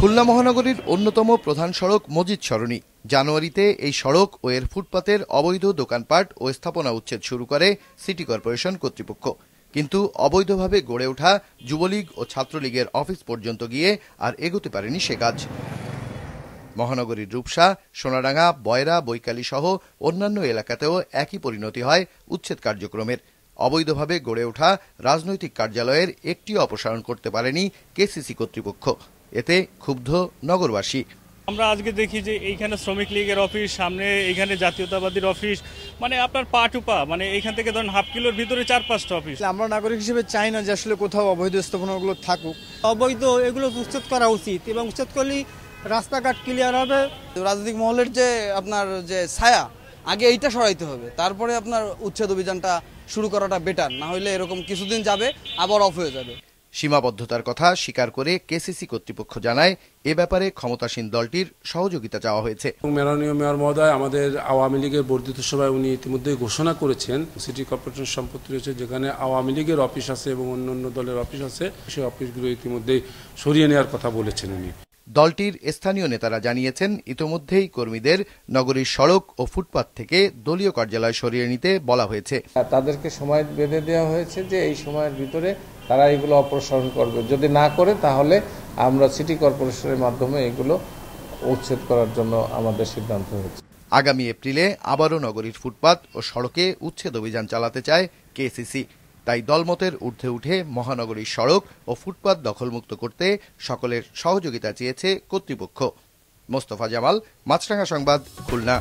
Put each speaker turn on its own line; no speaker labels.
খুলনা মহানগরীর অন্যতম প্রধান সড়ক মজিদ সরণি। জানুয়ারিতে এই সড়ক ও এর ফুটপাতের অবৈধ দোকানপাট ও স্থাপনা উচ্ছেদ শুরু করে সিটি কর্পোরেশন কর্তৃপক্ষ। কিন্তু অবৈধভাবে গড়ে ওঠা যুবলীগ ও ছাত্রলীগের অফিস পর্যন্ত গিয়ে আর এগোতে পারেনি সে কাজ। মহানগরীর রূপসা, সোনাডাঙ্গা, বয়রা, বৈকালী সহ অন্যান্য এলাকাতেও একই পরিণতি হয় উচ্ছেদ কার্যক্রমের। অবৈধভাবে গড়ে ওঠা রাজনৈতিক কার্যালয়ের একটিও অপসারণ করতে পারেনি কেসিসি কর্তৃপক্ষ। এতে ক্ষুব্ধ নগরবাসী।
আমরা আজকে দেখি যে এইখানে শ্রমিক লীগের অফিস, সামনে এইখানে জাতীয়তাবাদীর অফিস, মানে আপনার পা টু পা, মানে এইখান থেকে ধরুন হাফ কিলোর ভিতরে 4-5টা অফিস।
আমরা নাগরিক হিসেবে চাই না যে আসলে কোথাও অবৈধ স্থাপনাগুলো থাকুক।
অবৈধ এগুলো উচ্ছেদ করা উচিত এবং উচ্ছেদ করলেই রাস্তাঘাট ক্লিয়ার হবে।
রাজনৈতিক মহলের যে আপনার যে ছায়া, আগে এইটা সরাইতে হবে, তারপরে আপনার উচ্ছেদ অভিযানটা শুরু করাটা বেটার। না হলে এরকম কিছুদিন যাবে, আবার অফ হয়ে যাবে।
সীমাবদ্ধতার কথা স্বীকার করে কেসিসি কর্তৃপক্ষ জানায়, এ ব্যাপারে ক্ষমতাসীন দলটির সহযোগিতা চাওয়া হয়েছে।
মাননীয় মেয়র মহোদয় আমাদের আওয়ামী লীগের বর্ধিত সভায় উনি ইতিমধ্যে ঘোষণা করেছেন সিটি কর্পোরেশন সম্পত্তি রয়েছে, যেখানে আওয়ামী লীগের অফিস আছে এবং অন্যান্য দলের অফিস আছে, সেই অফিসগুলো ইতিমধ্যে সরিয়ে নেওয়ার কথা বলেছেন উনি।
দলটির স্থানীয় নেতারা জানিয়েছেন, ইতোমধ্যেই কর্মীদের নগরীর সড়ক ও ফুটপাত থেকে দলীয় কার্যালয় সরিয়ে নিতে বলা হয়েছে।
তাদেরকে সময় বেঁধে দেওয়া হয়েছে যে এই সময়ের ভিতরে তারা এগুলো অপসারণ করবে। যদি না করে তাহলে আমরা সিটি কর্পোরেশনের মাধ্যমে এগুলো উচ্ছেদ করার জন্য আমাদের সিদ্ধান্ত হয়েছে।
আগামী এপ্রিলে আবারও নগরীর ফুটপাত ও সড়কে উচ্ছেদ অভিযান চালাতে চায় কেসিসি। তাই দলমতের ঊর্ধ্বে উঠে মহানগরীর সড়ক ও ফুটপাত দখলমুক্ত করতে সকলের সহযোগিতা চেয়েছে কর্তৃপক্ষ। মোস্তফা জামাল, মাছরাঙা সংবাদ, খুলনা।